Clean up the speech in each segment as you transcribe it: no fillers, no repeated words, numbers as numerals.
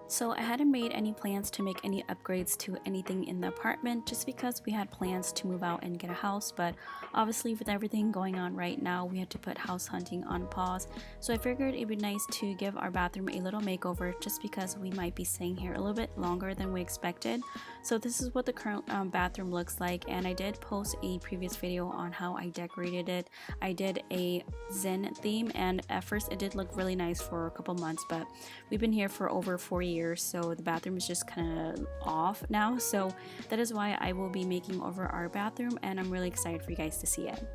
So I hadn't made any plans to make any upgrades to anything in the apartment just because we had plans to move out and get a house, but obviously with everything going on right now we had to put house hunting on pause. So I figured it'd be nice to give our bathroom a little makeover just because we might be staying here a little bit longer than we expected. So this is what the current bathroom looks like, and I did post a previous video on how I decorated it. I did a Zen theme, and at first it did look really nice for a couple months, but we've been here for over 4 years, so the bathroom is just kind of off now. So that is why I will be making over our bathroom, and I'm really excited for you guys to see it.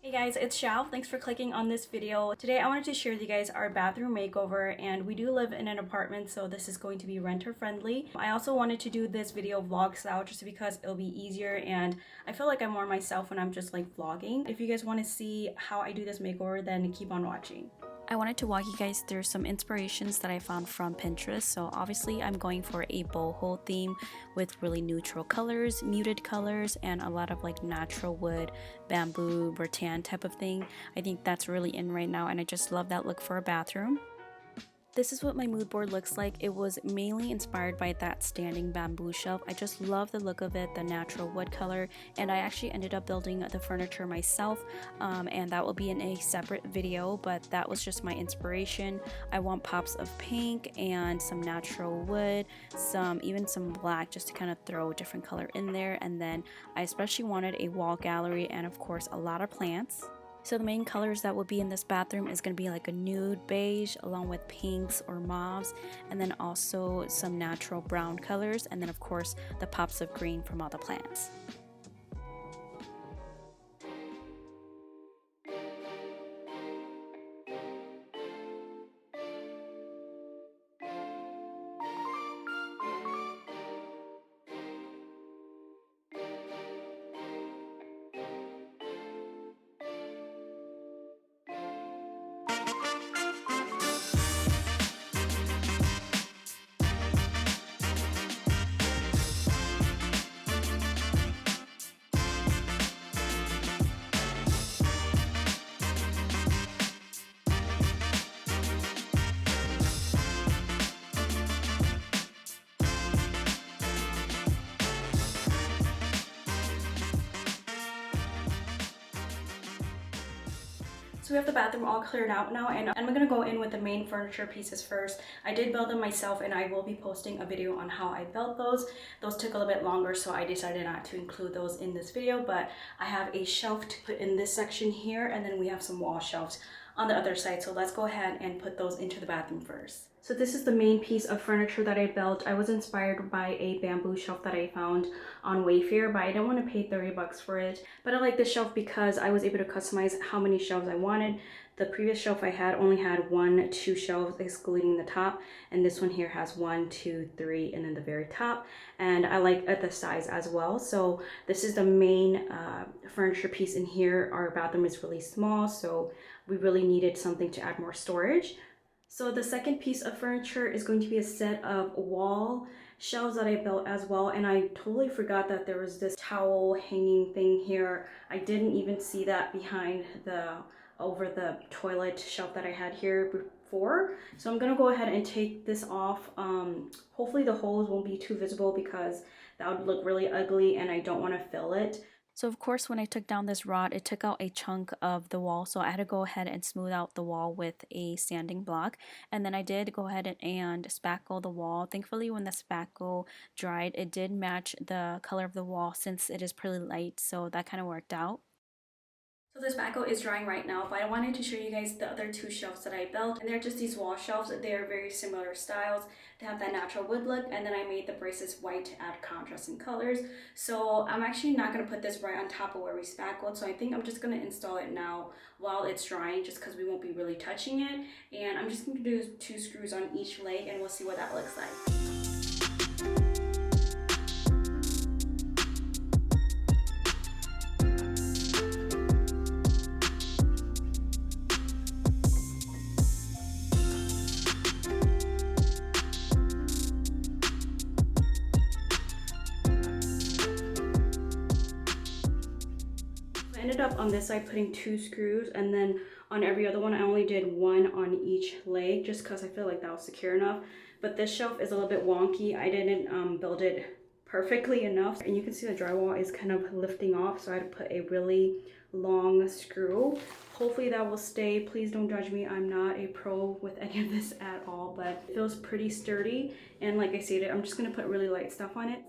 Hey guys, it's Xiao. Thanks for clicking on this video. Today I wanted to share with you guys our bathroom makeover, and we do live in an apartment, so this is going to be renter friendly. I also wanted to do this video vlog style just because it'll be easier, and I feel like I'm more myself when I'm just like vlogging. If you guys want to see how I do this makeover, then keep on watching. I wanted to walk you guys through some inspirations that I found from Pinterest. So obviously I'm going for a boho theme with really neutral colors, muted colors, and a lot of like natural wood, bamboo, rattan type of thing. I think that's really in right now, and I just love that look for a bathroom. This is what my mood board looks like. It was mainly inspired by that standing bamboo shelf. I just love the look of it, the natural wood color, and I actually ended up building the furniture myself, and that will be in a separate video, but that was just my inspiration. I want pops of pink and some natural wood, even some black, just to kind of throw a different color in there. And then I especially wanted a wall gallery and of course a lot of plants. So the main colors that will be in this bathroom is going to be like a nude beige along with pinks or mauves, and then also some natural brown colors, and then of course the pops of green from all the plants. So we have the bathroom all cleared out now, and I'm gonna go in with the main furniture pieces first. I did build them myself, and I will be posting a video on how I built those. Those took a little bit longer, so I decided not to include those in this video, but I have a shelf to put in this section here, and then we have some wall shelves on the other side. So let's go ahead and put those into the bathroom first. So this is the main piece of furniture that I built. I was inspired by a bamboo shelf that I found on Wayfair, but I didn't want to pay 30 bucks for it. But I like this shelf because I was able to customize how many shelves I wanted. The previous shelf I had only had 2 shelves excluding the top, and this one here has 1, 2, 3, and then the very top. And I like the size as well. So this is the main furniture piece in here. Our bathroom is really small, so we really needed something to add more storage. So the second piece of furniture is going to be a set of wall shelves that I built as well, and I totally forgot that there was this towel hanging thing here. I didn't even see that behind over the toilet shelf that I had here before. So I'm gonna go ahead and take this off. Hopefully the holes won't be too visible because that would look really ugly and I don't want to fill it. So of course when I took down this rod, it took out a chunk of the wall, so I had to go ahead and smooth out the wall with a sanding block. And then I did go ahead and spackle the wall. Thankfully when the spackle dried, it did match the color of the wall since it is pretty light, so that kind of worked out. So this spackle is drying right now, but I wanted to show you guys the other 2 shelves that I built, and they're just these wall shelves. They're very similar styles. They have that natural wood look, and then I made the braces white to add contrast in colors. So I'm actually not going to put this right on top of where we spackled, so I think I'm just going to install it now while it's drying, just because we won't be really touching it. And I'm just going to do 2 screws on each leg, and we'll see what that looks like. Ended up on this side putting 2 screws, and then On every other one, I only did one on each leg just because I feel like that was secure enough. But this shelf is a little bit wonky. I didn't build it perfectly enough. And you can see the drywall is kind of lifting off, so I had to put a really long screw. Hopefully that will stay. Please don't judge me. I'm not a pro with any of this at all, but it feels pretty sturdy. And like I stated, I'm just gonna put really light stuff on it.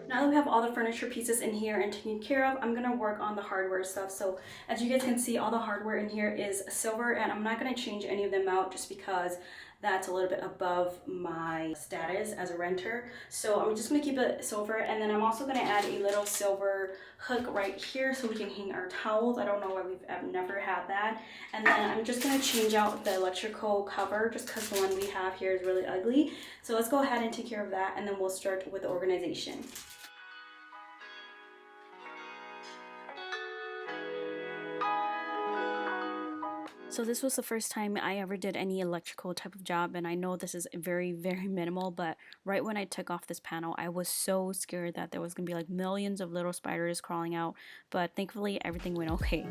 Now that we have all the furniture pieces in here and taken care of, I'm gonna work on the hardware stuff. So as you guys can see, all the hardware in here is silver, and I'm not gonna change any of them out just because that's a little bit above my status as a renter. So I'm just gonna keep it silver, and then I'm also gonna add a little silver hook right here so we can hang our towels. I don't know why I've never had that. And then I'm just gonna change out the electrical cover just because the one we have here is really ugly. So let's go ahead and take care of that, and then we'll start with the organization. So this was the first time I ever did any electrical type of job, and I know this is very, very minimal, but right when I took off this panel, I was so scared that there was gonna be like millions of little spiders crawling out, but thankfully everything went okay.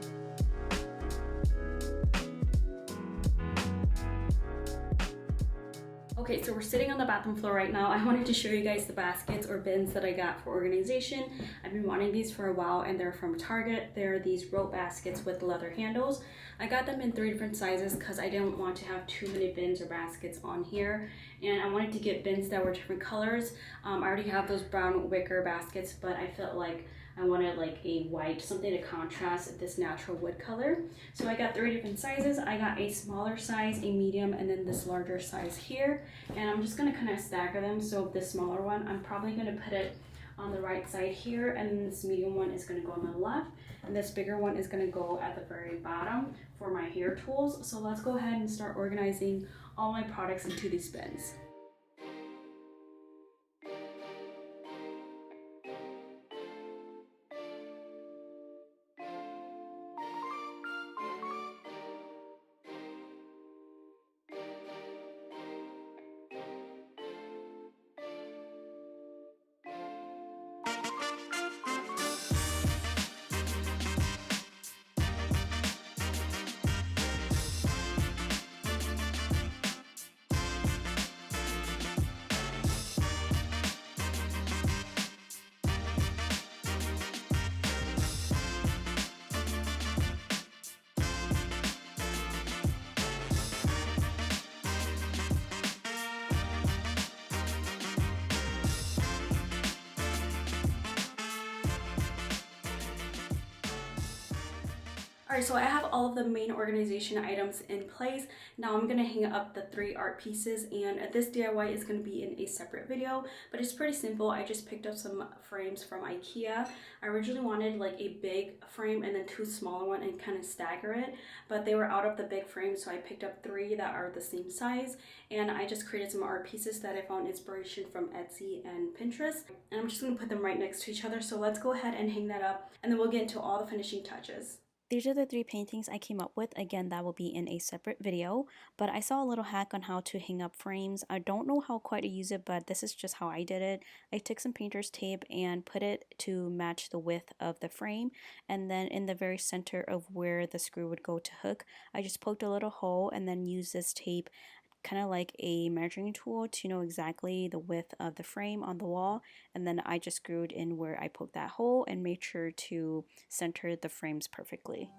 Okay, so we're sitting on the bathroom floor right now. I wanted to show you guys the baskets or bins that I got for organization. I've been wanting these for a while, and they're from Target. They're these rope baskets with leather handles. I got them in 3 different sizes because I didn't want to have too many bins or baskets on here, and I wanted to get bins that were different colors. I already have those brown wicker baskets, but I felt like I wanted like a white, something to contrast this natural wood color. So I got 3 different sizes. I got a smaller size, a medium, and then this larger size here. And I'm just gonna kind of stagger them. So this smaller one, I'm probably gonna put it on the right side here, and then this medium one is gonna go on the left, and this bigger one is gonna go at the very bottom for my hair tools. So let's go ahead and start organizing all my products into these bins. Alright, so I have all of the main organization items in place. Now I'm going to hang up the 3 art pieces, and this DIY is going to be in a separate video, but it's pretty simple. I just picked up some frames from IKEA. I originally wanted like a big frame and then 2 smaller ones and kind of stagger it, but they were out of the big frame, so I picked up 3 that are the same size, and I just created some art pieces that I found inspiration from Etsy and Pinterest, and I'm just going to put them right next to each other. So let's go ahead and hang that up, and then we'll get into all the finishing touches. These are the 3 paintings I came up with. Again, that will be in a separate video, but I saw a little hack on how to hang up frames. I don't know how quite to use it, but this is just how I did it. I took some painter's tape and put it to match the width of the frame, and then in the very center of where the screw would go to hook, I just poked a little hole and then used this tape kind of like a measuring tool to know exactly the width of the frame on the wall, and then I just screwed in where I poked that hole and made sure to center the frames perfectly.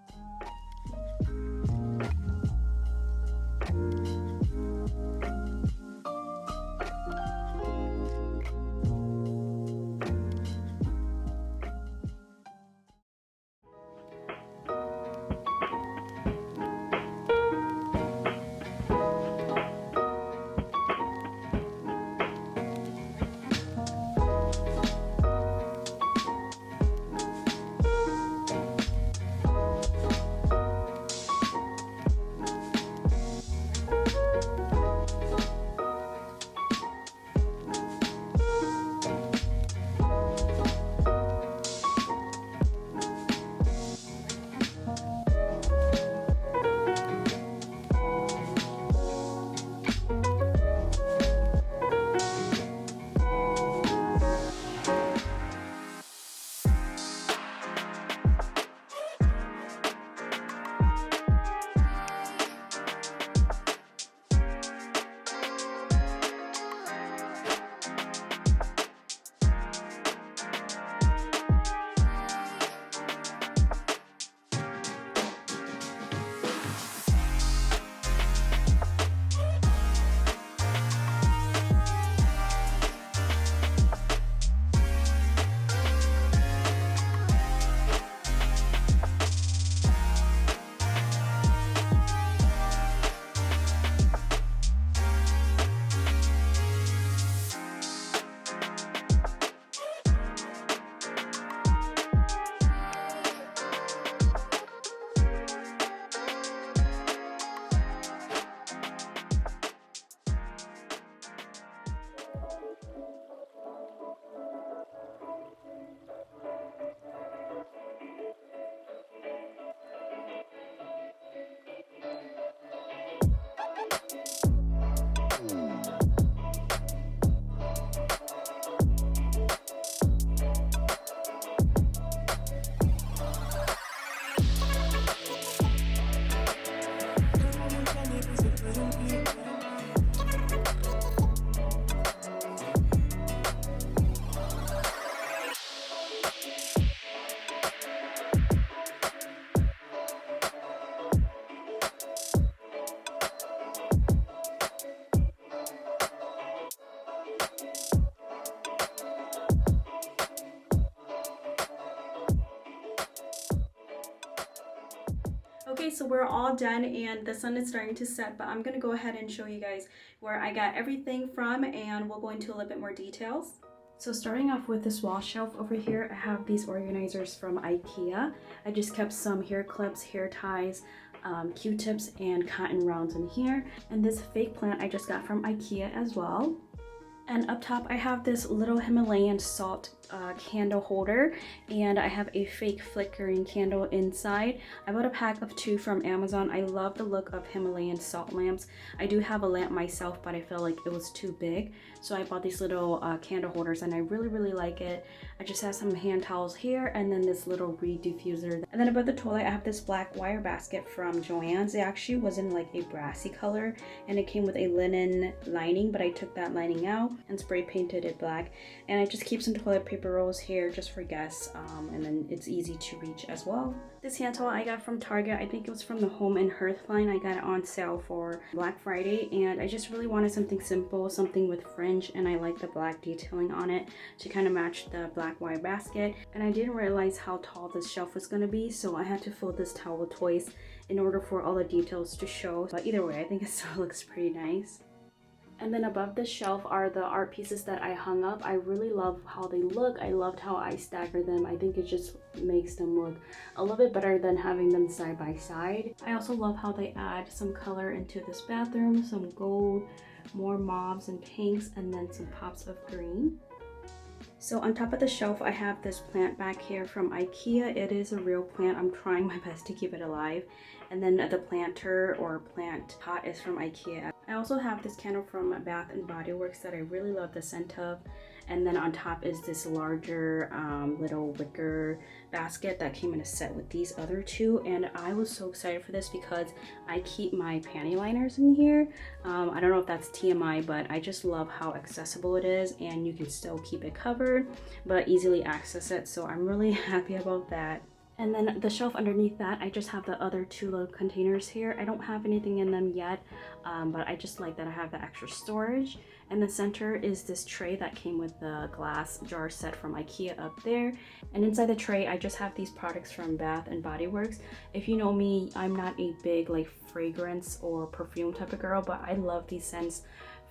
so we're all done and the sun is starting to set, but I'm gonna go ahead and show you guys where I got everything from, and we'll go into a little bit more details. So starting off with this wall shelf over here, I have these organizers from IKEA. I just kept some hair clips, hair ties, Q-tips, and cotton rounds in here. And this fake plant I just got from IKEA as well. And up top I have this little Himalayan salt candle holder, and I have a fake flickering candle inside. I bought a pack of 2 from Amazon. I love the look of Himalayan salt lamps. I do have a lamp myself, but I felt like it was too big, so I bought these little candle holders, and I really like it. I just have some hand towels here, and then this little reed diffuser. And then above the toilet I have this black wire basket from Joann's. It actually was in like a brassy color, and it came with a linen lining, but I took that lining out and spray painted it black. And I just keep some toilet paper rolls here just for guests, and then it's easy to reach as well. This hand towel I got from Target. I think it was from the Home and Hearth line. I got it on sale for Black Friday, and I just really wanted something simple, something with fringe, and I like the black detailing on it to kind of match the black wire basket. And I didn't realize how tall this shelf was going to be, so I had to fold this towel twice in order for all the details to show. But either way, I think it still looks pretty nice. And then above the shelf are the art pieces that I hung up. I really love how they look. I loved how I staggered them. I think it just makes them look a little bit better than having them side by side. I also love how they add some color into this bathroom, some gold, more mauves and pinks, and then some pops of green. So on top of the shelf, I have this plant back here from IKEA. It is a real plant. I'm trying my best to keep it alive. And then the planter or plant pot is from IKEA. I also have this candle from Bath and Body Works that I really love the scent of. And then on top is this larger little wicker basket that came in a set with these other 2. And I was so excited for this because I keep my panty liners in here. I don't know if that's TMI, but I just love how accessible it is, and you can still keep it covered but easily access it. So I'm really happy about that. And then the shelf underneath that, I just have the other 2 little containers here. I don't have anything in them yet, but I just like that I have the extra storage. And the center is this tray that came with the glass jar set from IKEA up there. And inside the tray, I just have these products from Bath and Body Works. If you know me, I'm not a big like fragrance or perfume type of girl, but I love these scents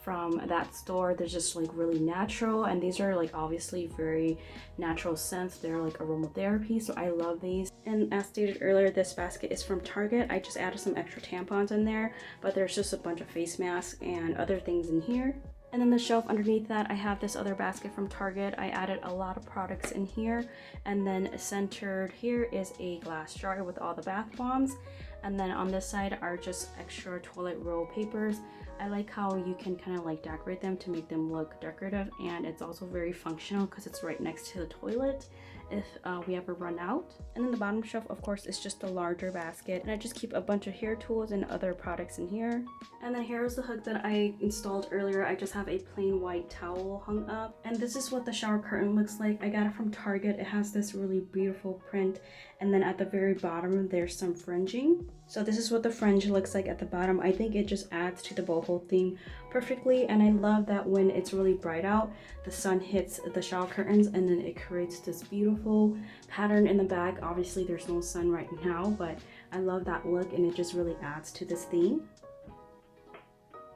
from that store. They're just like really natural, and these are like obviously very natural scents. They're like aromatherapy, so I love these. And as stated earlier, this basket is from Target. I just added some extra tampons in there, but there's just a bunch of face masks and other things in here. And then the shelf underneath that, I have this other basket from Target. I added a lot of products in here, and then centered here is a glass jar with all the bath bombs. And then on this side are just extra toilet roll papers. I like how you can kind of like decorate them to make them look decorative, and it's also very functional because it's right next to the toilet if we ever run out. And then the bottom shelf, of course, is just a larger basket, and I just keep a bunch of hair tools and other products in here. And then here is the hook that I installed earlier. I just have a plain white towel hung up, and this is what the shower curtain looks like. I got it from Target. It has this really beautiful print, and then at the very bottom there's some fringing. So this is what the fringe looks like at the bottom. I think it just adds to the boho theme perfectly, and I love that when it's really bright out, the sun hits the shower curtains and then it creates this beautiful pattern in the back. Obviously there's no sun right now, but I love that look, and it just really adds to this theme.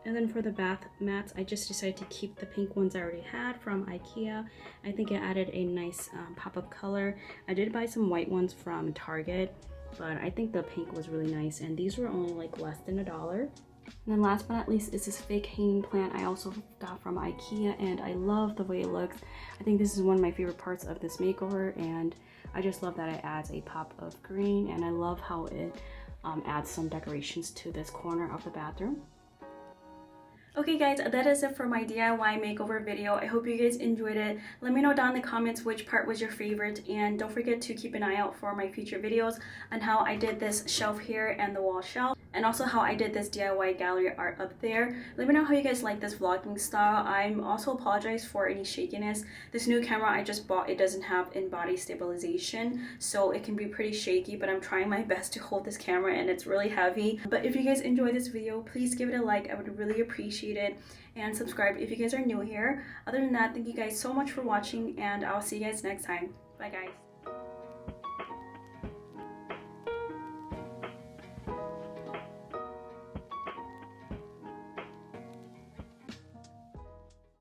And then for the bath mats, I just decided to keep the pink ones I already had from IKEA. I think it added a nice pop-up color. I did buy some white ones from Target, but I think the pink was really nice, and these were only like less than $1. And then last but not least is this fake hanging plant I also got from IKEA, and I love the way it looks. I think this is one of my favorite parts of this makeover, and I just love that it adds a pop of green, and I love how it adds some decorations to this corner of the bathroom. Okay guys, that is it for my DIY makeover video. I hope you guys enjoyed it. Let me know down in the comments which part was your favorite, and don't forget to keep an eye out for my future videos on how I did this shelf here and the wall shelf, and also how I did this DIY gallery art up there. Let me know how you guys like this vlogging style. I'm also apologize for any shakiness. This new camera I just bought, it doesn't have in-body stabilization, so it can be pretty shaky, but I'm trying my best to hold this camera, and it's really heavy. But if you guys enjoyed this video, please give it a like. I would really appreciate it, and subscribe if you guys are new here. Other than that, thank you guys so much for watching, and I'll see you guys next time. Bye guys.